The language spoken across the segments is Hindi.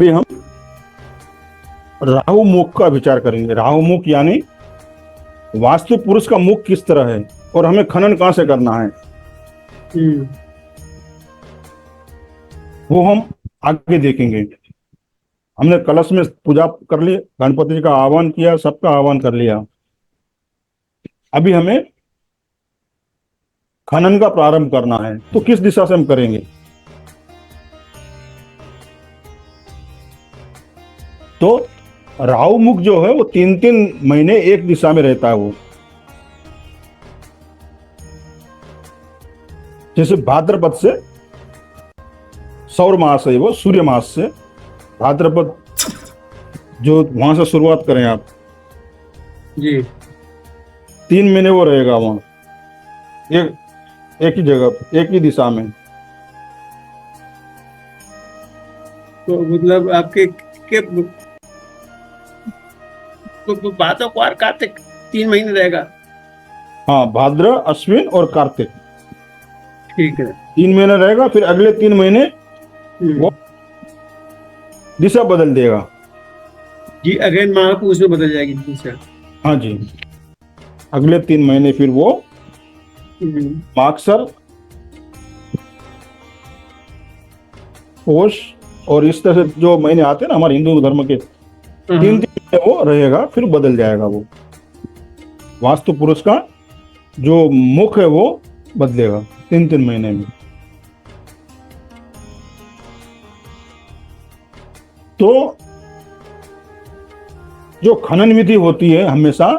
अभी हम राहु मुख का विचार करेंगे। राहु मुख यानी वास्तु पुरुष का मुख किस तरह है और हमें खनन कहां से करना है, वो हम आगे देखेंगे। हमने कलश में पूजा कर ली, गणपति जी का आह्वान किया, सबका आह्वान कर लिया। अभी हमें खनन का प्रारंभ करना है, तो किस दिशा से हम करेंगे? तो राहु मुख जो है वो 3-3 महीने एक दिशा में रहता है। वो जैसे भाद्रपद से, सौर मास है वो, सूर्य मास से भाद्रपद, जो वहां से शुरुआत करें आप जी, 3 महीने वो रहेगा वहां, एक ही जगह, एक ही दिशा में। तो मतलब आपके के तो भादो क्वार कार्तिक 3 महीने रहेगा। हाँ, भाद्र, अश्विन और कार्तिक ठीक है। 3 महीने रहेगा। फिर अगले 3 महीने वो दिशा बदल देगा। जी, अगेन महापुरुष में बदल जाएगी दिशा। हाँ जी, अगले 3 महीने फिर वो मागसर, पोष और इस तरह से जो महीने आते हैं ना हमारे हिंदू धर्म के, 3-3 महीने वो रहेगा, फिर बदल जाएगा। वो वास्तु पुरुष का जो मुख है वो बदलेगा 3-3 महीने में। तो जो खनन विधि होती है हमेशा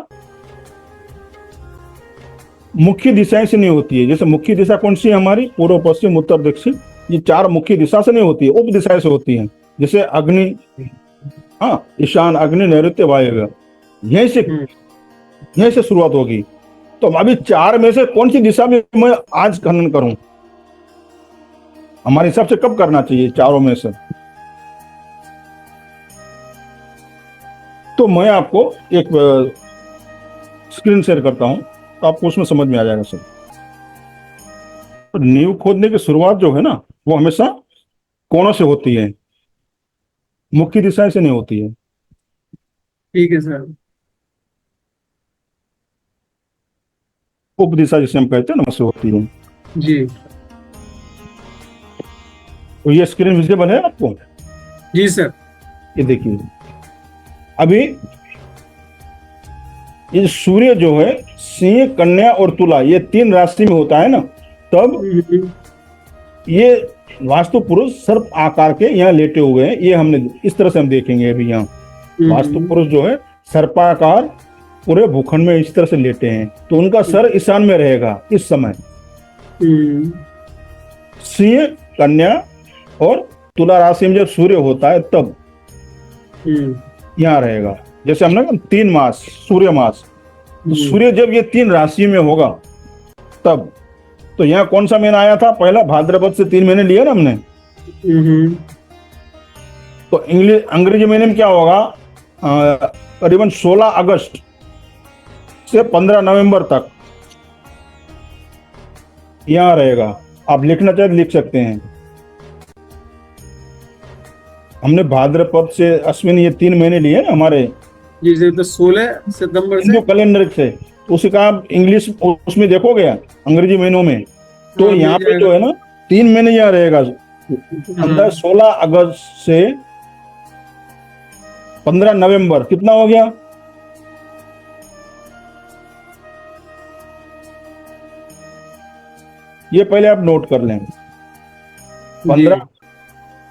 मुख्य दिशाएं से नहीं होती है। जैसे मुख्य दिशा कौन सी है हमारी? पूर्व, पश्चिम, उत्तर, दक्षिण, ये 4 मुख्य दिशा से नहीं होती है, उप दिशाएं से होती हैं। जैसे अग्नि, हाँ, ईशान, अग्नि, नैऋत्य, वायव्य, यहीं से शुरुआत होगी। तो अभी 4 में से कौन सी दिशा में मैं आज खनन करूं? हमारे हिसाब से कब करना चाहिए 4 में से? तो मैं आपको एक स्क्रीन शेयर करता हूं, तो आपको उसमें समझ में आ जाएगा सब। तो नींव खोदने की शुरुआत जो है ना, वो हमेशा कोणों से होती है, मुख्य दिशा से नहीं होती है। ठीक है सर। उप दिशा जिसे हम कहते हैं ना, वहां से होती है। जी तो ये स्क्रीन विजिबल है आपको? जी सर। ये देखिए, अभी ये सूर्य जो है सिंह, कन्या और तुला, ये 3 राशि में होता है ना, तब ये वास्तु पुरुष सर्प आकार के यहाँ लेटे हुए हैं। ये हमने इस तरह से हम देखेंगे अभी यहाँ वास्तु पुरुष जो है सर्पाकार पूरे भूखंड में इस तरह से लेटे हैं। तो उनका सर ईशान में रहेगा इस समय। सिंह, कन्या और तुला राशि में जब सूर्य होता है तब यहाँ रहेगा। जैसे हमने कहा 3 मास सूर्य मास, तो सूर्य जब ये 3 राशि में होगा तब, तो यहाँ कौन सा महीना आया था? पहला भाद्रपद से 3 महीने लिए ना हमने। तो अंग्रेजी महीने में क्या होगा? करीबन 16 अगस्त से 15 नवंबर तक यहाँ रहेगा। आप लिखना चाहे तो लिख सकते हैं। हमने भाद्रपद से अश्विन ये 3 महीने लिए ना हमारे जी सर। तो 16 सितंबर से हिंदू कैलेंडर से, उसी का आप इंग्लिश उसमें देखोगे अंग्रेजी महीनों में, तो यहाँ पे जो है ना 3 महीने यहाँ रहेगा। अंदर 16 अगस्त से 15 नवंबर, कितना हो गया? ये पहले आप नोट कर लें। 15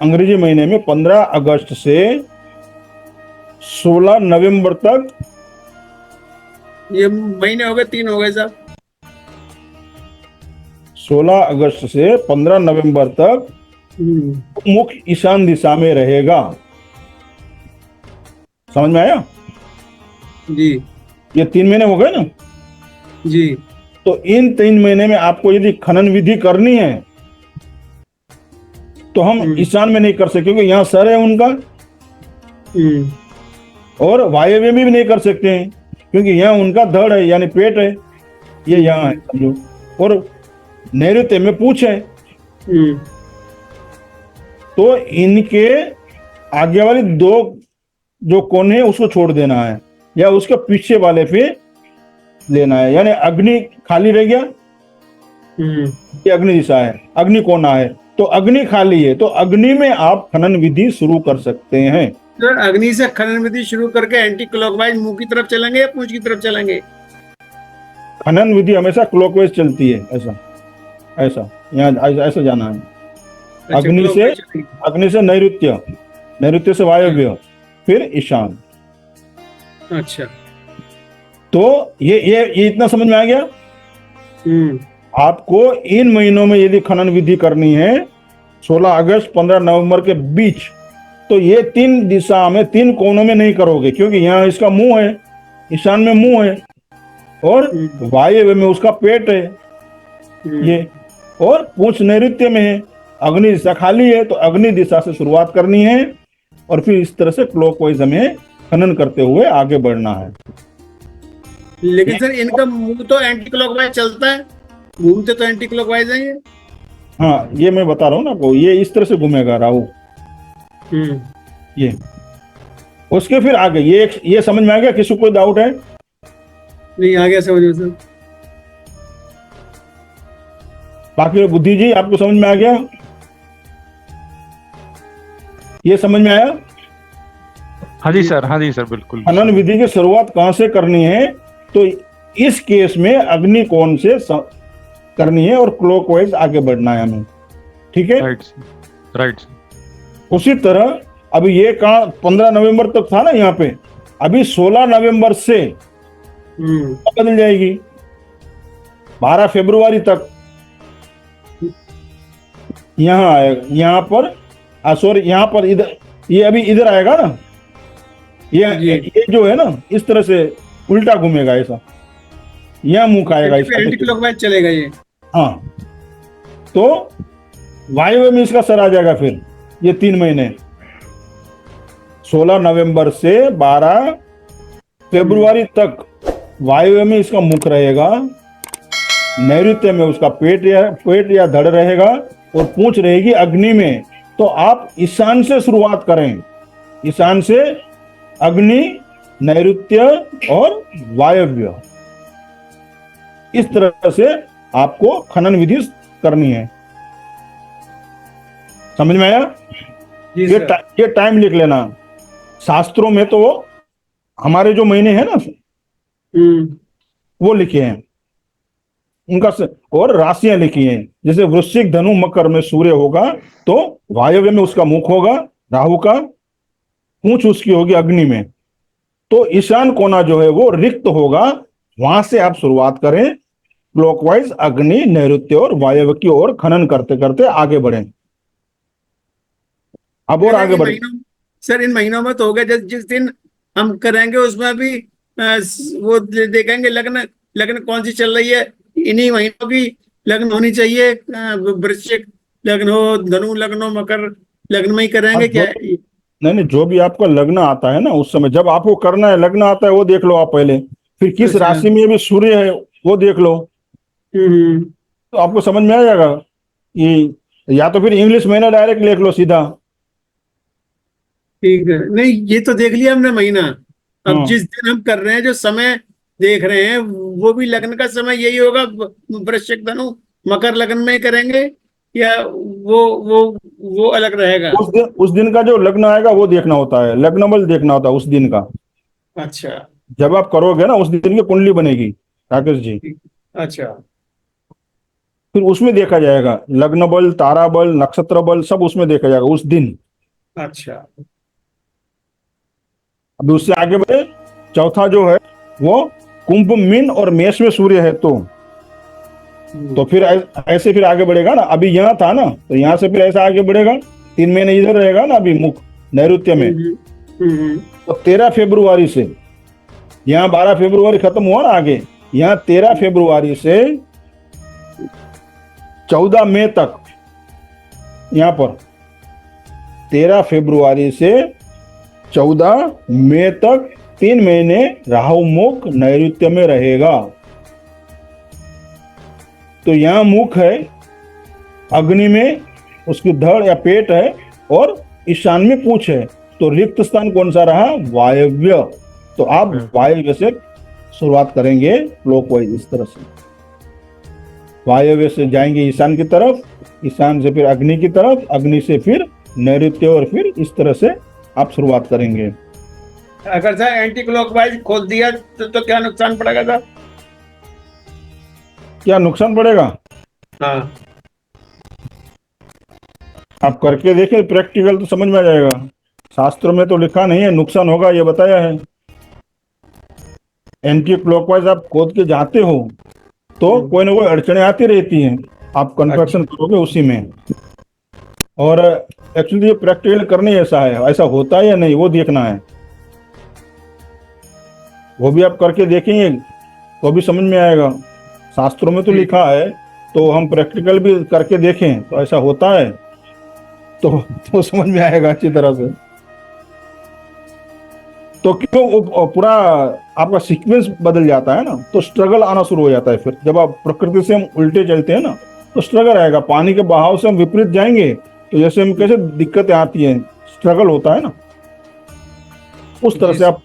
अंग्रेजी महीने में 15 अगस्त से 16 नवंबर तक, ये महीने हो गए, 3 हो गए सर। 16 अगस्त से 15 नवंबर तक मुख्य ईशान दिशा में रहेगा। समझ में आया? जी। ये 3 महीने हो गए ना जी। तो इन 3 महीने में आपको यदि खनन विधि करनी है तो हम ईशान में नहीं कर सकते, क्योंकि यहाँ सर है उनका, और वायव्य में भी नहीं कर सकते हैं क्योंकि यहाँ उनका धड़ है यानी पेट है, ये यहाँ है समझो, और नैऋत्य में पूंछ है। तो इनके आगे वाली दो जो कोने है उसको छोड़ देना है, या उसके पीछे वाले पे लेना है। यानी अग्नि खाली रह गया, ये अग्नि दिशा है, अग्नि कोना है, तो अग्नि खाली है, तो अग्नि में आप खनन विधि शुरू कर सकते हैं। सर अग्नि से खनन विधि शुरू करके एंटी क्लॉकवाइज मुंह की तरफ चलेंगे या पूंछ की तरफ चलेंगे? खनन विधि हमेशा क्लॉकवाइज चलती है, ऐसा ऐसा यहाँ ऐसा जाना है। अच्छा, अग्नि से नैऋत्य, नैऋत्य से वायव्य, फिर ईशान। अच्छा। तो ये इतना समझ में आ गया। आपको इन महीनों में यदि खनन विधि करनी है 16 अगस्त 15 नवंबर के बीच, तो ये 3 दिशा में 3 कोनों में नहीं करोगे, क्योंकि यहाँ इसका मुंह है, ईशान में मुंह है, और वायव्य में उसका पेट है ये, और पूंछ नैऋत्य में है, अग्नि दिशा खाली है, तो अग्नि दिशा से शुरुआत करनी है और फिर इस तरह से क्लॉकवाइज हमें खनन करते हुए आगे बढ़ना है। लेकिन सर इनका मुंह तो एंटी क्लॉकवाइज चलता है, घूमते तो एंटी क्लॉकवाइज है ये। हाँ, ये मैं बता रहा हूँ ना आपको, ये इस तरह से घूमेगा राहु। ये उसके फिर आगे ये समझ में आ गया? किसी को कोई डाउट है? नहीं, आ गया समझ में सर। बाकी बुद्धि जी आपको समझ में आ गया? ये समझ में आया? हाँ जी सर, हाँ जी सर, बिल्कुल। खनन विधि की शुरुआत कहां से करनी है? तो इस केस में अग्नि कोण से करनी है और क्लॉकवाइज आगे बढ़ना है हमें, ठीक है? राइट। उसी तरह अभी ये कहा 15 नवंबर तक था ना यहाँ पे, अभी 16 नवंबर से बदल जाएगी 12 फरवरी तक। यहाँ आएगा, यहाँ पर सॉरी, यहाँ पर इधर, ये अभी इधर आएगा ना, ये जो है ना इस तरह से उल्टा घूमेगा, ऐसा यहाँ मुख आएगा, एंटी क्लॉकवाइज चलेगा ये। हाँ, तो वायव्य में इसका सर आ जाएगा फिर ये 3 महीने, 16 नवंबर से 12 फरवरी तक वायव्य में इसका मुख रहेगा, नैऋत्य में उसका पेट या धड़ रहेगा, और पूंछ रहेगी अग्नि में। तो आप ईशान से शुरुआत करें, ईशान से अग्नि, नैऋत्य और वायव्य, इस तरह से आपको खनन विधि करनी है। समझ में आया? ये टाइम लिख लेना। शास्त्रों में तो हमारे जो महीने हैं ना वो लिखे हैं उनका और राशियां लिखी हैं। जैसे वृश्चिक, धनु, मकर में सूर्य होगा तो वायव्य में उसका मुख होगा राहु का, पूंछ उसकी होगी अग्नि में, तो ईशान कोना जो है वो रिक्त होगा, वहां से आप शुरुआत करें क्लॉकवाइज अग्नि, नैऋत्य और वायव्य की ओर खनन करते करते आगे बढ़ें। अब और आगे बढ़े सर। इन महीनों में तो हो गया, जिस दिन हम करेंगे उसमें भी वो देखेंगे लग्न कौन सी चल रही है। इन्हीं महीनों की लग्न होनी चाहिए, वृश्चिक लग्न हो, धनु लग्न हो, मकर लग्न में ही करेंगे क्या? नहीं, जो भी आपका लग्न आता है ना, उस समय जब आपको करना है, लग्न आता है वो देख लो आप पहले, फिर किस राशि में भी सूर्य है वो देख लो, तो आपको समझ में आ जाएगा। कि या तो फिर इंग्लिश महीना डायरेक्ट लिख लो सीधा। ठीक है, नहीं ये तो देख लिया हमने महीना। अब जिस दिन हम कर रहे हैं, जो समय देख रहे हैं, वो भी लग्न का समय यही होगा, वृश्चिक, धनु, मकर लग्न में ही करेंगे या वो अलग रहेगा? उस दिन का जो लग्न आएगा वो देखना होता है, लग्न बल देखना होता है उस दिन का। अच्छा, जब आप करोगे ना उस दिन की कुंडली बनेगी राकेश जी। अच्छा, फिर उसमें देखा जाएगा लग्न बल, तारा बल, नक्षत्र बल, सब उसमें देखा जाएगा उस दिन। अच्छा। अभी उससे आगे बढ़े, चौथा जो है वो कुंभ, मीन और मेष में सूर्य है, तो फिर ऐसे फिर आगे बढ़ेगा ना। अभी यहाँ था ना, तो यहाँ से फिर ऐसा आगे बढ़ेगा, 3 महीने इधर रहेगा ना अभी मुख नैऋत्य में। तो 13 फरवरी से, यहाँ 12 फरवरी खत्म हुआ ना, आगे यहाँ 13 फरवरी से 14 मई तक, यहाँ पर 13 फरवरी से 14 मई तक 3 महीने राहु मुख नैऋत्य में रहेगा। तो यहाँ मुख है, अग्नि में उसकी धड़ या पेट है, और ईशान में पूंछ है, तो रिक्त स्थान कौन सा रहा? वायव्य। तो आप वायव्य से शुरुआत करेंगे क्लॉकवाइज, इस तरह से वायव्य से जाएंगे ईशान की तरफ, ईशान से फिर अग्नि की तरफ, अग्नि से फिर नैऋत्य, और फिर इस तरह से आप शुरुआत करेंगे। अगर सर एंटी क्लॉकवाइज खोल दिया तो क्या नुकसान पड़ेगा सर? क्या नुकसान पड़ेगा? हाँ, आप करके देखें, प्रैक्टिकल तो समझ में आ जाएगा। शास्त्रों में तो लिखा नहीं है नुकसान होगा, ये बताया है। एंटी क्लॉकवाइज आप खोद के जाते हो तो कोई ना कोई अड़चने आती रहती हैं, आप कंस्ट्रक्शन करोगे उसी में। और एक्चुअली ये प्रैक्टिकल करने ऐसा है, ऐसा होता है या नहीं वो देखना है। वो भी आप करके देखेंगे तो भी समझ में आएगा। शास्त्रों में तो लिखा है, तो हम प्रैक्टिकल भी करके देखें तो ऐसा होता है तो समझ में आएगा अच्छी तरह से। तो क्यों वो पूरा आपका सीक्वेंस बदल जाता है ना, तो स्ट्रगल आना शुरू हो जाता है। फिर जब आप प्रकृति से हम उल्टे चलते हैं ना, तो स्ट्रगल आएगा। पानी के बहाव से हम विपरीत जाएंगे तो जैसे हम कैसे दिक्कतें आती हैं, स्ट्रगल होता है ना, उस तरह से आप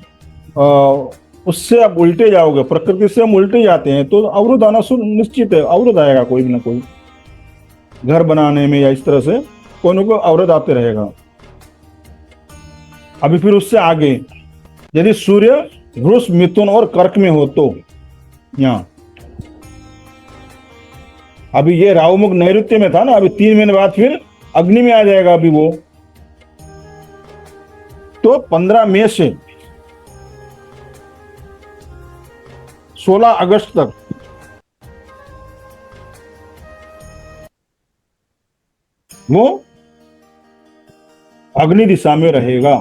उससे आप उल्टे जाओगे। प्रकृति से हम उल्टे जाते हैं तो अवरोध आना निश्चित है, अवरोध आएगा कोई ना कोई, घर बनाने में या इस तरह से कोई ना कोई अवरोध आते रहेगा। अभी फिर उससे आगे यदि सूर्य वृष, मिथुन और कर्क में हो तो यहाँ अभी ये राहुमुख नैऋत्य में था ना, अभी 3 महीने बाद फिर अग्नि में आ जाएगा। अभी वो तो 15 मई से 16 अगस्त तक वो अग्नि दिशा में रहेगा।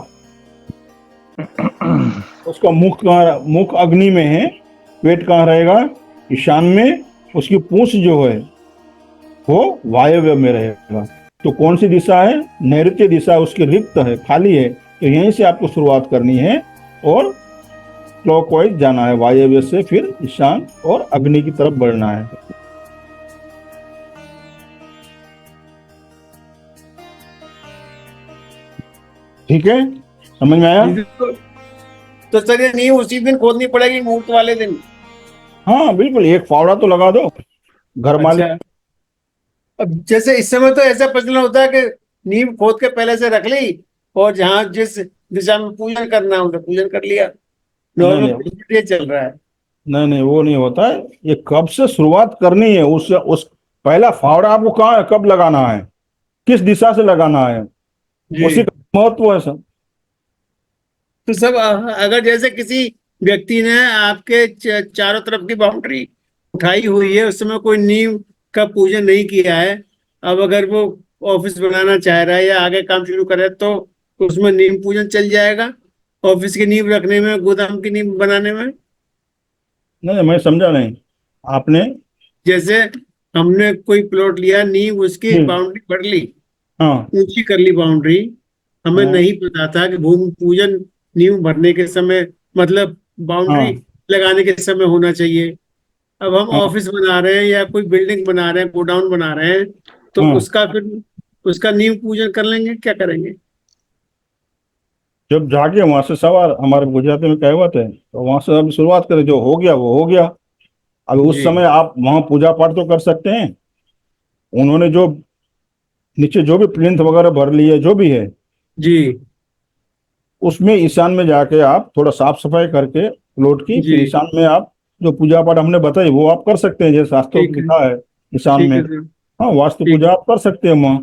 उसका मुख कहाँ? मुख अग्नि में है। पेट कहाँ रहेगा? ईशान में। उसकी पूंछ जो है वो वायव्य में रहेगा। तो कौन सी दिशा है? नैऋत्य दिशा उसकी रिक्त है, खाली है। तो यहीं से आपको शुरुआत करनी है और क्लॉकवाइज जाना है, वायव्य से फिर ईशान और अग्नि की तरफ बढ़ना है। ठीक है, समझ में आया? तो सर ये नींव उसी दिन खोदनी पड़ेगी, मुहूर्त वाले दिन? हाँ बिल्कुल, एक फावड़ा तो लगा दो घर मालिक। अच्छा, अब जैसे इस समय तो ऐसा प्रचलन होता है कि नींव खोद के पहले से रख ली और जहाँ जिस दिशा में पूजन करना है उधर पूजन कर लिया। नहीं नॉर्मल नहीं, ये चल रहा है। नहीं नहीं, वो नहीं होता है। ये कब से शुरुआत करनी है, उस पहला फावड़ा आपको कहाँ है, कब लगाना है, किस दिशा से लगाना है, जी। उसी का महत्व है सर। तो सब अगर जैसे किसी व्यक्ति ने आपके चारों तरफ की बाउंड्री उठाई हुई है, उस समय कोई नींव का पूजन नहीं किया है, अब अगर वो ऑफिस बनाना चाह रहा है या आगे काम शुरू करे तो उसमें नींव पूजन चल जाएगा? ऑफिस की नींव रखने में, गोदाम की नींव बनाने में? नहीं मैं समझा नहीं आपने। जैसे हमने कोई प्लॉट लिया, नींव उसकी बाउंड्री भर ली, हाँ ऊंची कर ली बाउंड्री। हमें हाँ नहीं पता था कि भूमि पूजन नींव भरने के समय, मतलब बाउंड्री हाँ लगाने के समय होना चाहिए। अब हम हाँ ऑफिस बना रहे हैं या कोई बिल्डिंग बना रहे हैं, गोडाउन बना रहे हैं, तो हाँ। उसका फिर उसका नींव पूजन कर लेंगे, क्या करेंगे? जब जाके वहां से सवार, हमारे गुजराती में कहावत है, तो वहां से अब शुरुआत करें, जो हो गया वो हो गया। अब उस जी समय आप वहां पूजा पाठ तो कर सकते हैं। उन्होंने जो नीचे जो भी प्लिंथ वगैरह भर ली है, जो भी है, जी उसमें ईशान में जाके आप थोड़ा साफ सफाई करके प्लॉट की, जी। फिर ईशान में आप जो पूजा पाठ हमने बताई वो आप कर सकते हैं, जैसे शास्त्रों में ठीक है, लिखा है ईशान ठीक में। है सर। हाँ, वास्तु ठीक पूजा है, आप कर सकते हैं वहाँ।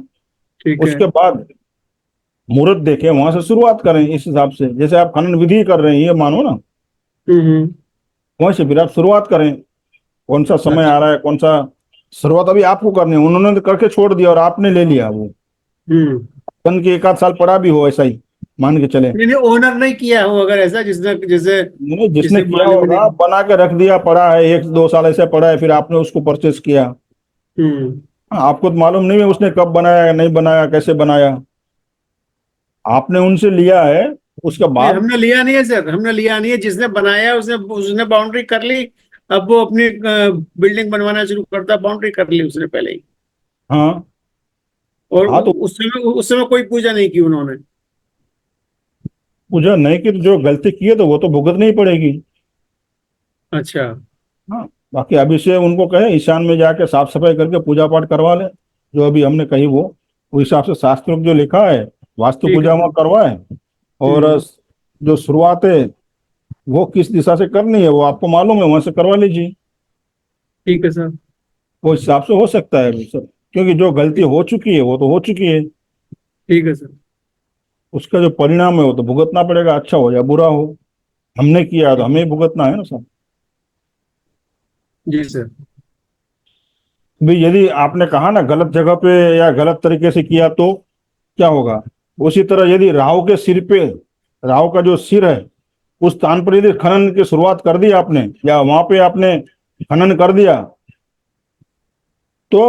ठीक है। उसके बाद मुहूर्त देखे, वहां से शुरुआत करें इस हिसाब से, जैसे आप खनन विधि कर रहे हैं ये मानो ना, हम्म। वहीं से फिर आप शुरुआत करें। कौन सा समय आ अच्छा। रहा है, कौन सा शुरुआत अभी आपको करनी है। उन्होंने तो करके छोड़ दिया और आपने ले लिया वो, हम्म। बन के 1 आध साल पड़ा भी हो, ऐसा ही मान के चले। नहीं नहीं, ओनर नहीं किया हो अगर ऐसा, जिसने जैसे नहीं, जिसने जिसे किया मालूम ही होगा नहीं। बना के रख दिया, पड़ा है 1 2 साल ऐसे पड़ा है, फिर आपने उसको परचेस किया। हम्म। हाँ, आपको तो मालूम नहीं है उसने कब बनाया या नहीं बनाया, कैसे बनाया, आपने उनसे लिया है। उसके नहीं, बाद हमने लिया नहीं है सर, हमने लिया नहीं है। जिसने बनाया उसने उसने बाउंड्री कर ली। अब वो अपनी बिल्डिंग बनवाना शुरू करता, बाउंड्री कर ली उसने पहले ही। हाँ और हाँ, तो उस समय कोई पूजा नहीं की उन्होंने। पूजा नहीं की तो जो गलती की है तो वो तो भुगतनी ही पड़ेगी। अच्छा। हाँ, बाकी अभी से उनको कहे ईशान में जाके साफ सफाई करके पूजा पाठ करवा ले, जो अभी हमने कही वो हिसाब से शास्त्रों में जो लिखा है वास्तु ठीक है पूजा सर। वहाँ करवाए। और हम्म। जो शुरुआत है वो किस दिशा से करनी है वो आपको मालूम है, वहां से करवा लीजिए। ठीक है सर। वो हिसाब से हो सकता है अभी सर, क्योंकि जो गलती हो चुकी है वो तो हो चुकी है। ठीक है सर। उसका जो परिणाम है वो तो भुगतना पड़ेगा, अच्छा हो या बुरा हो। हमने किया तो हमें ही भुगतना है ना सर। जी सर। भी यदि आपने कहा ना गलत जगह पे या गलत तरीके से किया तो क्या होगा, उसी तरह यदि राहु के सिर पे, राहु का जो सिर है उस स्थान पर यदि खनन की शुरुआत कर दी आपने या वहां पे आपने खनन कर दिया तो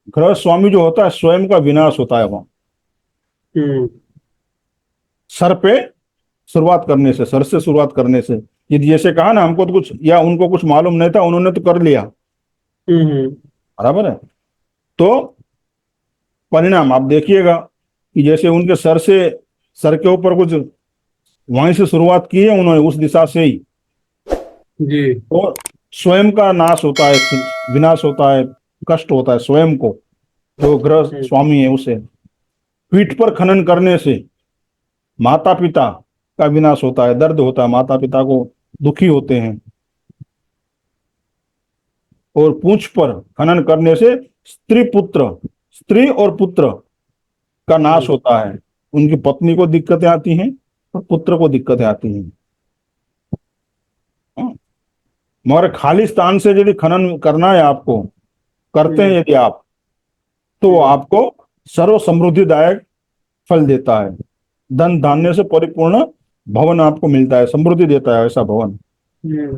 ग्रह स्वामी जो होता है स्वयं का विनाश होता है वहां। हम्म। सर पे शुरुआत करने से, सर से शुरुआत करने से, यदि जैसे कहा ना हमको तो कुछ या उनको कुछ मालूम नहीं था उन्होंने तो कर लिया, हम्म। बराबर है। तो परिणाम आप देखिएगा कि जैसे उनके सर से, सर के ऊपर कुछ वहीं से शुरुआत की है उन्होंने उस दिशा से ही, जी। तो स्वयं का नाश होता है, विनाश होता है, कष्ट होता है स्वयं को, जो ग्रह हम्म। स्वामी है उसे। पीठ पर खनन करने से माता पिता का विनाश होता है, दर्द होता है, माता पिता को दुखी होते हैं। और पूंछ पर खनन करने से स्त्री पुत्र, स्त्री और पुत्र का नाश हम्म। होता है। उनकी पत्नी को दिक्कतें आती हैं और पुत्र को दिक्कतें आती हैं। हाँ, मगर खाली स्थान से यदि खनन करना है आपको, करते हैं हम्म। यदि आप, तो वो हम्म। आपको सर्व समृद्धिदायक फल देता है। धन धान्य से परिपूर्ण भवन आपको मिलता है, समृद्धि देता है ऐसा भवन। हम्म।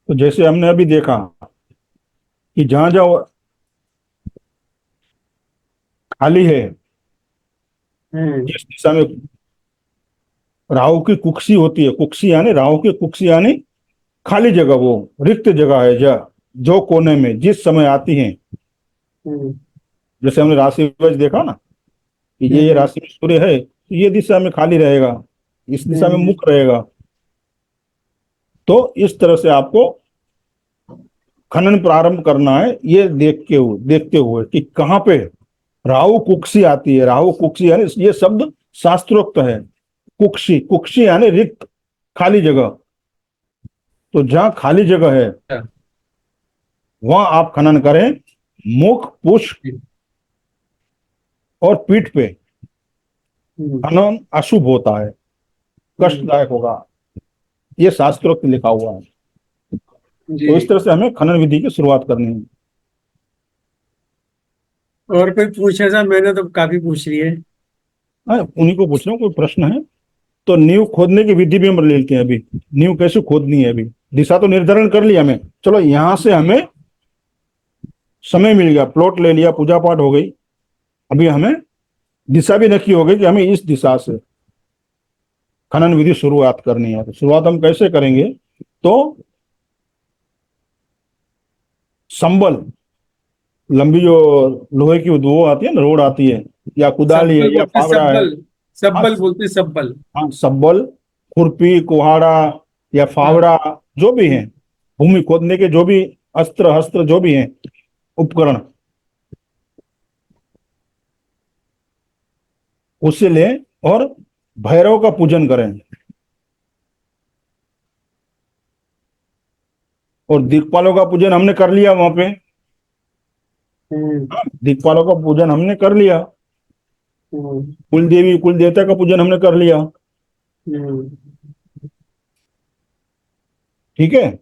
तो जैसे हमने अभी देखा कि जहां जहां खाली है, हम्म। जिस दिशा में राहु की कुक्षी होती है, कुक्षी यानी राहु की कुक्षी यानी खाली जगह, वो रिक्त जगह है जो कोने में जिस समय आती है, हम्म। जैसे हमने राशि वाइज देखा ना कि ये हम्म। राशि में सूर्य है तो ये दिशा में खाली रहेगा, इस दिशा में हम्म। मुख रहेगा। तो इस तरह से आपको खनन प्रारंभ करना है, ये देखते हुए कि कहाँ पे राहु कुक्षी आती है। राहु कुक्षी यानी ये शब्द शास्त्रोक्त है। कुक्षी, कुक्षी यानी रिक्त, खाली जगह। तो जहां खाली जगह है अच्छा। वहां आप खनन करें। मुख, पुष्प और पीठ पे हम्म। खनन अशुभ होता है, हम्म। कष्टदायक होगा, ये शास्त्रोक्त लिखा हुआ है। जी। तो इस तरह से हमें खनन विधि की शुरुआत करनी है। और कोई पूछे सर? मैंने तो काफी पूछ ली है। उन्हीं को पूछ रहा हूँ कोई प्रश्न है तो। नींव खोदने की विधि भी हम ले लेते हैं अभी। नींव कैसे खोदनी है, अभी दिशा तो निर्धारण कर लिया हमें, चलो यहां से हमें समय मिल गया, प्लॉट ले लिया, पूजा पाठ हो गई। अभी हमें दिशा भी नक्की हो गई कि हमें इस दिशा से खनन विधि शुरुआत करनी है। तो शुरुआत हम कैसे करेंगे, तो संबल, लंबी जो लोहे की वो आती है ना, रोड आती है, या कुदाली है सब्बल या बोलते हैं, फावड़ा है। सब्बल। हाँ, सब्बल बोलते हैं, सब्बल। हाँ, संबल, खुरपी, कुहाड़ा या हाँ। फावड़ा, जो भी है, हम्म। भूमि खोदने के जो भी अस्त्र हस्त्र जो भी हैं, उपकरण, उसे लें और भैरव का पूजन करें। और दिक्पालों का पूजन हमने कर लिया वहां पे, हम्म। दिक्पालों का पूजन हमने कर लिया, हम्म। कुल देवी कुल देवता का पूजन हमने कर लिया। हम्म। ठीक है,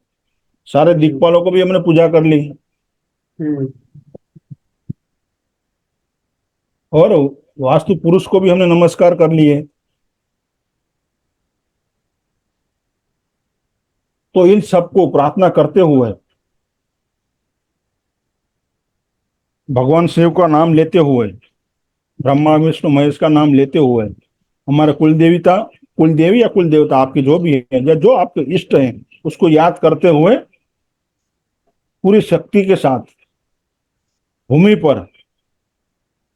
सारे हम्म। दिक्पालों को भी हमने पूजा कर ली। हम्म। और वास्तु पुरुष को भी हमने नमस्कार कर लिए। तो इन सबको प्रार्थना करते हुए, भगवान शिव का नाम लेते हुए, ब्रह्मा विष्णु महेश का नाम लेते हुए, हमारे कुल देवता, कुल देवी या कुल देवता आपके जो भी है या जो आपके इष्ट हैं उसको याद करते हुए पूरी शक्ति के साथ भूमि पर,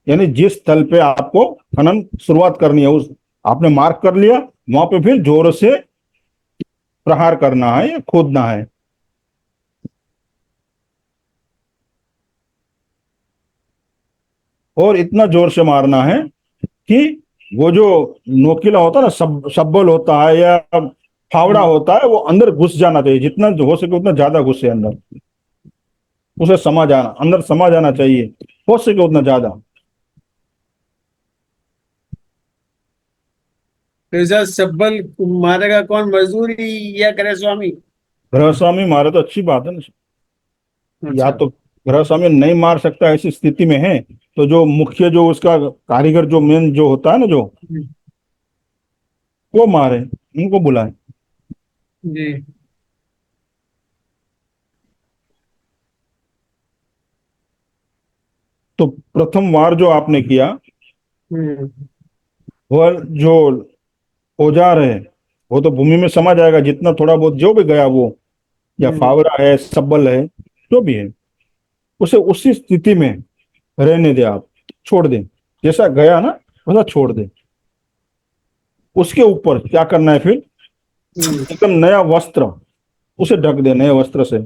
यानी जिस स्थल पे आपको खनन शुरुआत करनी है उस आपने मार्क कर लिया, वहां पे फिर जोर से प्रहार करना है या खोदना है। और इतना जोर से मारना है कि वो जो नोकीला होता है ना, शब्बल होता है या फावड़ा होता है, वो अंदर घुस जाना चाहिए, जितना हो सके उतना ज्यादा घुसे अंदर, उसे समा जाना, अंदर समा जाना चाहिए, हो सके उतना ज्यादा। तो सर शब्बल मारेगा कौन, मजदूर ही या करे स्वामी? गृह स्वामी मारे तो अच्छी बात है ना, या अच्छा। तो गृह स्वामी नहीं मार सकता ऐसी स्थिति में है तो जो मुख्य जो उसका कारीगर जो मेन जो होता है ना, जो वो मारे, उनको बुलाए। जी। तो प्रथम वार जो आपने किया, हम्म। वह जो औजार है वो तो भूमि में समा जाएगा, जितना थोड़ा बहुत जो भी गया वो, या हम्म। फावड़ा है, सब्बल है, जो भी है, उसे उसी स्थिति में रहने दे आप, छोड़ दें, जैसा गया ना वैसा छोड़ दें। उसके ऊपर क्या करना है फिर, एकदम नया वस्त्र, उसे ढक दे नए वस्त्र से।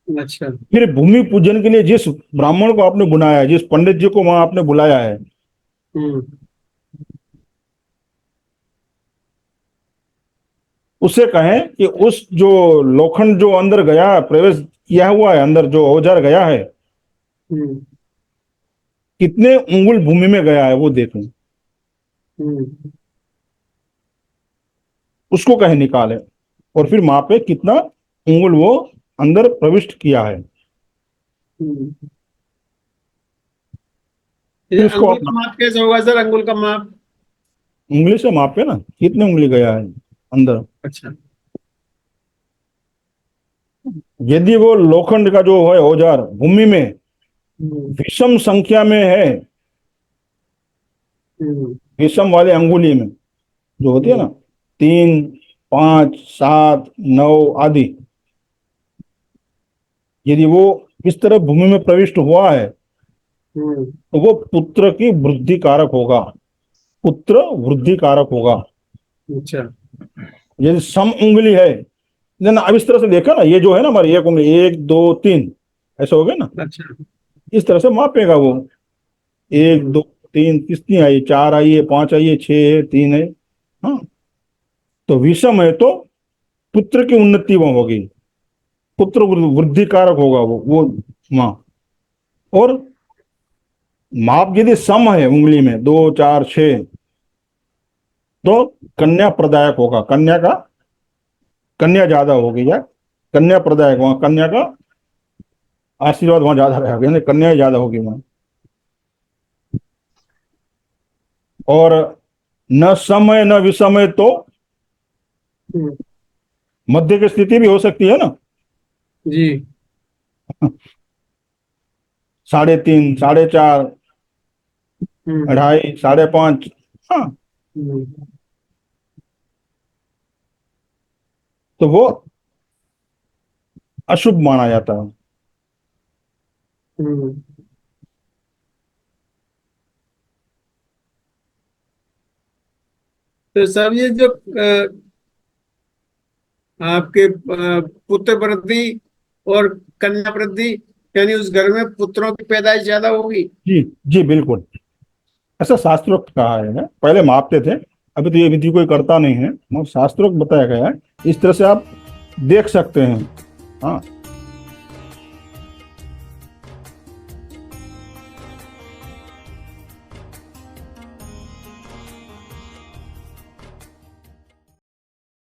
अच्छा। फिर भूमि पूजन के लिए जिस ब्राह्मण को आपने बुलाया है, जिस पंडित जी को वहां आपने बुलाया है, हम्म। उससे कहें कि उस जो लोखंड जो अंदर गया है, प्रवेश किया हुआ है अंदर, जो औजार गया है, हम्म। कितने उंगुल भूमि में गया है वो देखें, हम्म। उसको कहे निकाले, और फिर मापे कितना उंगुल वो अंदर प्रविष्ट किया है। हम्म। ये फिर उसको अंगुल का अपना माप कैसे होगा सर, अंगुल का माप? उंगली से मापे ना, कितने उंगली गया है अंदर। अच्छा। यदि वो लोखंड का जो है औजार भूमि में हम्म। विषम संख्या में है, हम्म। विषम वाले अंगुली में जो होती है ना, 3, 5, 7, 9 आदि, यदि वो इस तरह भूमि में प्रविष्ट हुआ है हम्म। तो वो पुत्र की वृद्धि कारक होगा, पुत्र वृद्धि कारक होगा। अच्छा। यदि सम उंगली है, ना अब इस तरह से देखा ना, ये जो है ना हमारी एक उंगली, 1, 2, 3, ऐसा हो गया ना, अच्छा। इस तरह से मापेगा वो, 1, 2, 3, कितनी आई, 4 आई है, 5 आई है, 6 है, 3 है। हाँ, तो विषम है तो पुत्र की उन्नति वहां होगी, पुत्र वृद्धि कारक होगा वो माँ। और माप यदि सम है उंगली में 2, 4, 6, तो कन्या प्रदायक होगा, कन्या का, कन्या ज्यादा होगी, या कन्या प्रदायक, वहां कन्या का आशीर्वाद वहां ज्यादा रहेगा, यानी कन्या ज्यादा होगी वहां। और न सम है न विषम है तो हम्म। मध्य की स्थिति भी हो सकती है ना, जी। 3.5, 4.5, हम्म। 2.5, 5.5। हाँ, हम्म। तो वो अशुभ माना जाता है। हम्म। तो सर ये जो आपके पुत्र वृद्धि और कन्या वृद्धि, यानी उस घर में पुत्रों की पैदाइश ज्यादा होगी? जी जी बिल्कुल, ऐसा शास्त्रोक्त कहा है, पहले मापते थे, अभी तो ये विधि कोई करता नहीं है, मगर शास्त्रोक्त बताया गया है, इस तरह से आप देख सकते हैं। हाँ,